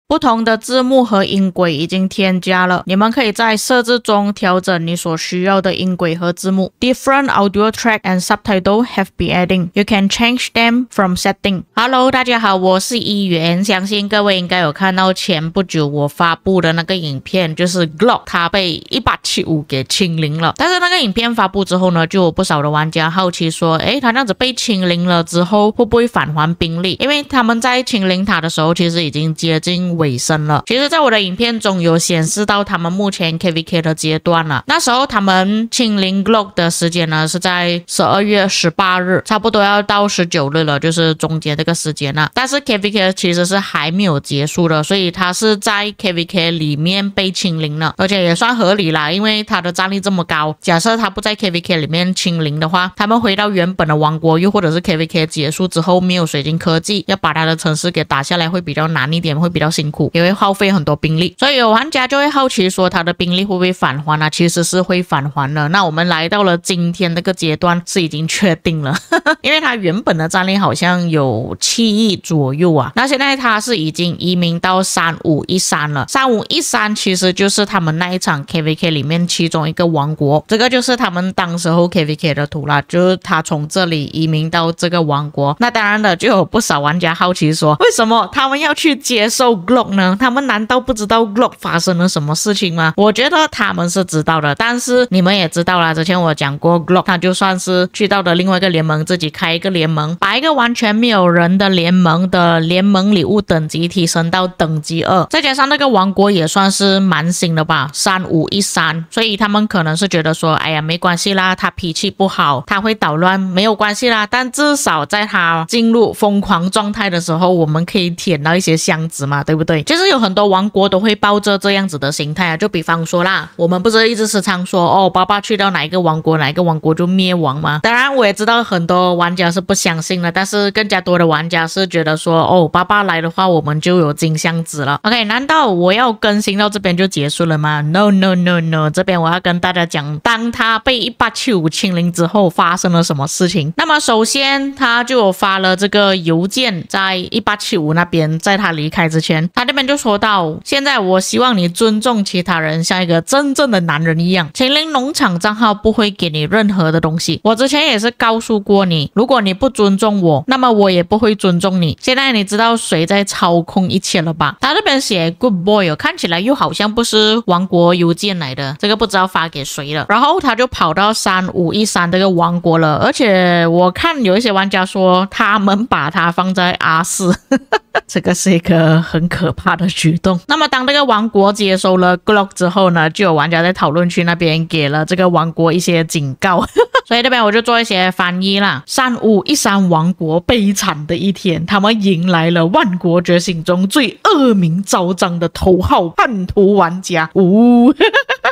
不同的字幕和音轨已经添加了，你们可以在设置中调整你所需要的音轨和字幕。Different audio track and subtitle have been added. You can change them from setting. Hello， 大家好，我是一元，相信各位应该有看到前不久我发布的那个影片，就是 Glock 它被1875给清零了。但是那个影片发布之后呢，就有不少的玩家好奇说，它这样子被清零了之后会不会返还兵力？因为他们在清零它的时候其实已经接近尾声了。其实在我的影片中有显示到他们目前 KVK 的阶段了。那时候他们清零 Glock 的时间呢是在12月18日，差不多要到19日了，就是中间这个时间了。但是 KVK 其实是还没有结束的，所以他是在 KVK 里面被清零了，而且也算合理啦，因为他的战力这么高，假设他不在 KVK 里面清零的话，他们回到原本的王国，又或者是 KVK 结束之后没有水晶科技，要把他的城市给打下来会比较难一点，会比较辛苦，也会耗费很多兵力，所以有玩家就会好奇说他的兵力会不会返还啊？其实是会返还的。那我们来到了今天这个阶段是已经确定了因为他原本的战力好像有7亿左右啊，那现在他是已经移民到3513了。3513其实就是他们那一场 KVK 里面其中一个王国，这个就是他们当时候 KVK 的图啦，就是他从这里移民到这个王国。那当然的，就有不少玩家好奇说，为什么他们要去接受 Glock 呢？他们难道不知道 Glock 发生了什么事情吗？我觉得他们是知道的，但是你们也知道啦，之前我讲过 Glock 他就算是去到的另外一个联盟，自己开一个联盟，把一个完全没有人的联盟的联盟礼物等级提升到等级2，再加上那个王国也算是蛮新的吧，3513，所以他们可能是觉得说，哎呀没关系啦，他脾气不好，他会捣乱，没有关系啦，但至少在他进入疯狂状态的时候，我们可以舔到一些箱子嘛，对不对？其实有很多王国都会抱着这样子的心态啊，就比方说啦，我们不是一直时常说，爸爸去到哪一个王国，哪一个王国就灭亡吗？当然我也知道很多玩家是不相信的，但是更加多的玩家是觉得说，爸爸来的话我们就有金箱子了。 OK， 难道我要更新到这边就结束了吗？ No No No No， 这边我要跟大家讲，当他被1875清零之后发生了什么事情。那么首先他就有发了这个邮件在1875那边，在他离开之前，他这边就说到，现在我希望你尊重其他人，像一个真正的男人一样。清零农场账号不会给你任何的东西，我之前也是告诉过你，如果你不尊重我，那么我也不会尊重你。现在你知道谁在操控一切了吧？他这边写 Good Boy， 看起来又好像不是王国邮件来的，这个不知道发给谁了。然后他就跑到3513这个王国了，而且我看有一些玩家说他们把它放在R4 这个是一个很可怕的举动。那么当这个王国接收了 Glock 之后呢，就有玩家在讨论区那边给了这个王国一些警告所以这边我就做一些翻译啦。3513王国悲惨的一天，他们迎来了万国觉醒中最恶名昭彰的头号叛徒玩家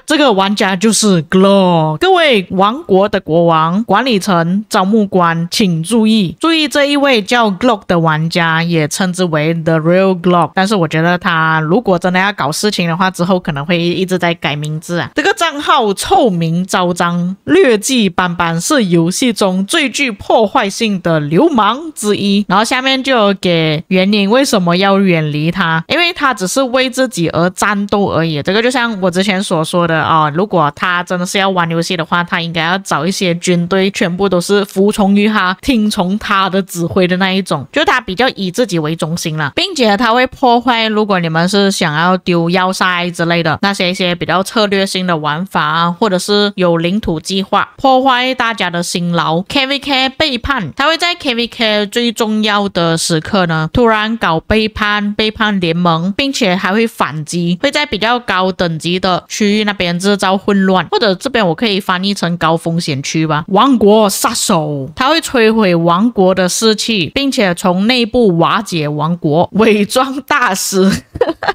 这个玩家就是 Glock。 各位王国的国王、管理层、招募官请注意这一位叫 Glock 的玩家也称之为 The Real Glock， 但是我觉得他如果真的要搞事情的话，之后可能会一直在改名字啊。这个账号臭名昭彰，劣迹斑斑，是游戏中最具破坏性的流氓之一。然后下面就有给原因为什么要远离他，因为他只是为自己而战斗而已。这个就像我之前所说的如果他真的是要玩游戏的话，他应该要找一些军队全部都是服从于他、听从他的指挥的那一种，就他比较以自己为中心了，并且他会破坏，如果你们是想要丢要塞之类的那些一些比较策略性的玩法或者是有领土计划，破坏大家的辛劳。 KVK 背叛，他会在 KVK 最重要的时刻呢突然搞背叛联盟，并且还会反击，会在比较高等级的区域那边制造混乱，或者这边我可以翻译成高风险区吧。王国杀手，他会摧毁王国的士气，并且从内部瓦解王国。伪装大师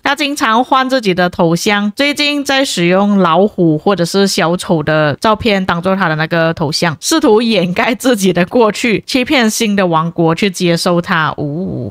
他经常换自己的头像，最近在使用老虎或者是小丑的照片当做他的那个头像，试图掩盖自己的过去，欺骗新的王国去接受他。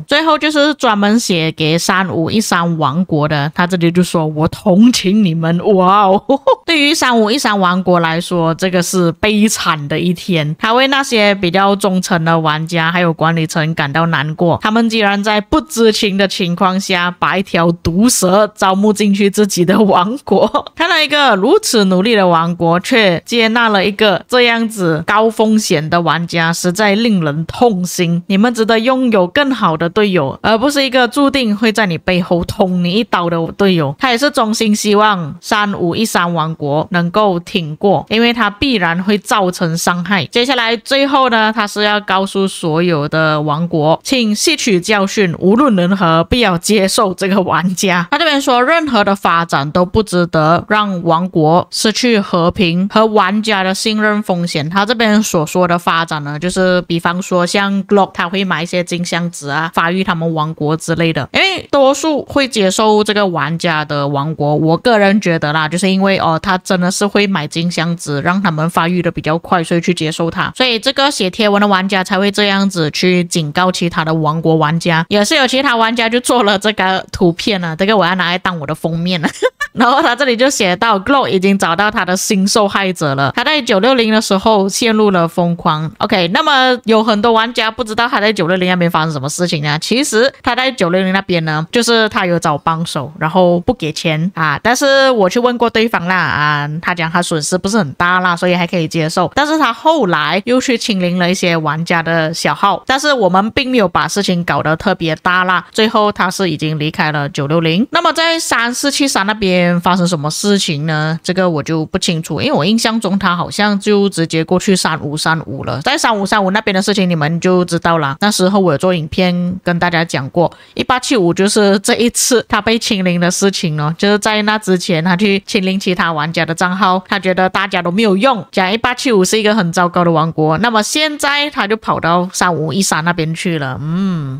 最后就是专门写给3513王国的，他这里就说，我同情你们。哇哦对于3513王国来说，这个是悲惨的一天，他为那些比较忠诚的玩家还有管理层感到难过，他们竟然在不知情的情况下把一条条毒蛇招募进去自己的王国。看到一个如此努力的王国，却接纳了一个这样子高风险的玩家，实在令人痛心。你们值得拥有更好的队友，而不是一个注定会在你背后捅你一刀的队友。他也是衷心希望3513王国能够挺过，因为他必然会造成伤害。接下来最后呢，他是要告诉所有的王国，请吸取教训，无论如何不要接受这个玩家。他这边说，任何的发展都不值得让王国失去和平和玩家的信任风险。他这边所说的发展呢，就是比方说像 Glock 他会买一些金箱子啊，发育他们王国之类的。因为多数会接受这个玩家的王国，我个人觉得啦，就是因为他真的是会买金箱子，让他们发育的比较快，所以去接受他。所以这个写贴文的玩家才会这样子去警告其他的王国玩家。也是有其他玩家就做了这个图片啊，这个我要拿来当我的封面了。然后他这里就写到 Glock 已经找到他的新受害者了。他在960的时候陷入了疯狂。OK， 那么有很多玩家不知道他在960那边发生什么事情呢？其实他在960那边呢，就是他有找帮手，然后不给钱啊。但是我去问过对方啦啊，他讲他损失不是很大啦，所以还可以接受。但是他后来又去清零了一些玩家的小号，但是我们并没有把事情搞得特别大啦。最后他是已经离开了960。那么在3473那边发生什么事情呢？这个我就不清楚，因为我印象中他好像就直接过去3535了。在3535那边的事情你们就知道了，那时候我有做影片跟大家讲过，1875就是这一次他被清零的事情哦，就是在那之前他去清零其他玩家的账号，他觉得大家都没有用，讲1875是一个很糟糕的王国。那么现在他就跑到3513那边去了。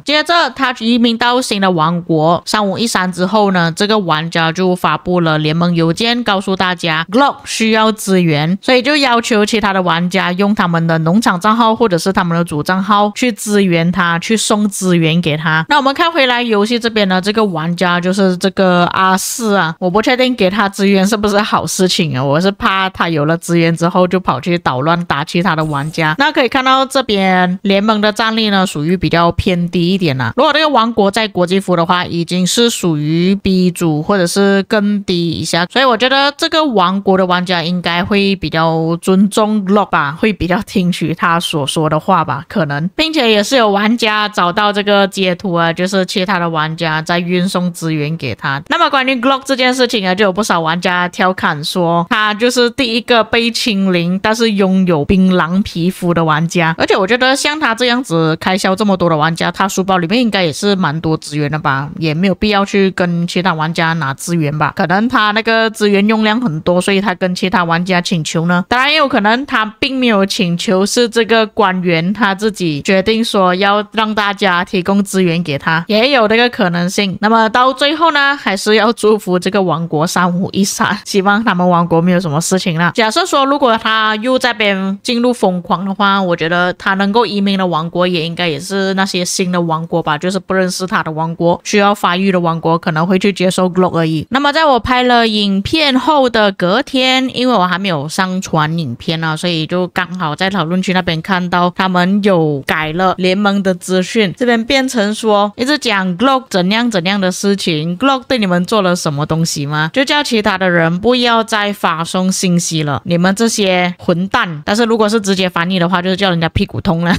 接着他移民到新的王国3513之后呢，这个玩家就发布了联盟邮件，告诉大家 Glock 需要资源，所以就要求其他的玩家用他们的农场账号或者是他们的主账号去支援他，去送资源给他。那我们看回来游戏这边呢，这个玩家就是这个R4啊，我不确定给他资源是不是好事情啊，我是怕他有了资源之后就跑去捣乱打其他的玩家。那可以看到这边联盟的战力呢属于比较偏低一点啦。如果这个王国在国际服的话，已经是属于 B 组或者是更低一下，所以我觉得这个王国的玩家应该会比较尊重 Glock 吧，会比较听取他所说的话吧，可能。并且也是有玩家找到这个截图啊，就是其他的玩家在运送资源给他。那么关于 Glock 这件事情啊，就有不少玩家调侃说他就是第一个被清零但是拥有槟榔皮肤的玩家。而且我觉得像他这样子开销这么多的玩家，他书包里面应该也是蛮多资源的吧，也没有必要去跟其他玩家拿资源吧。可能他那个资源用量很多，所以他跟其他玩家请求呢。当然也有可能他并没有请求，是这个官员他自己决定说要让大家提供资源给他，也有这个可能性。那么到最后呢，还是要祝福这个王国3513，希望他们王国没有什么事情啦。假设说如果他又在边进入疯狂的话，我觉得他能够移民的王国也应该也是那些新的王国吧，就是不认识他的王国，需要发育的王国可能会去接受 Glock 而已。那么在我拍了影片后的隔天，因为我还没有上传影片啊，所以就刚好在讨论区那边看到他们有改了联盟的资讯，这边变成说一直讲 Glock 怎样怎样的事情， Glock 对你们做了什么东西吗？就叫其他的人不要再发送信息了，你们这些混蛋。但是如果是直接翻译的话，就是叫人家屁股痛了。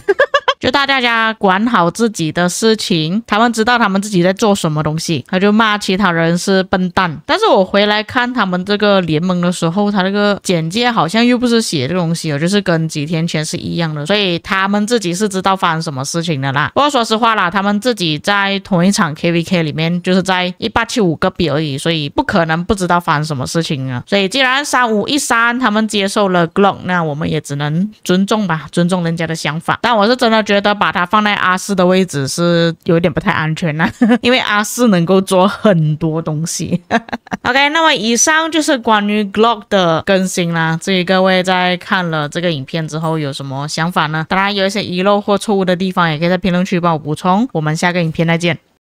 就大家管好自己的事情，他们知道他们自己在做什么东西，他就骂其他人是笨蛋。但是我回来看他们这个联盟的时候，他这个简介好像又不是写这个东西哦，就是跟几天前是一样的，所以他们自己是知道发生什么事情的啦。不过说实话啦，他们自己在同一场 KVK 里面就是在1875隔壁而已，所以不可能不知道发生什么事情啊。所以既然3513他们接受了 Glock， 那我们也只能尊重吧，尊重人家的想法。但我是真的觉得把它放在R4的位置是有点不太安全啦，因为R4能够做很多东西。OK， 那么以上就是关于 Glock 的更新啦。至于各位在看了这个影片之后有什么想法呢？当然有一些遗漏或错误的地方，也可以在评论区帮我补充。我们下个影片再见。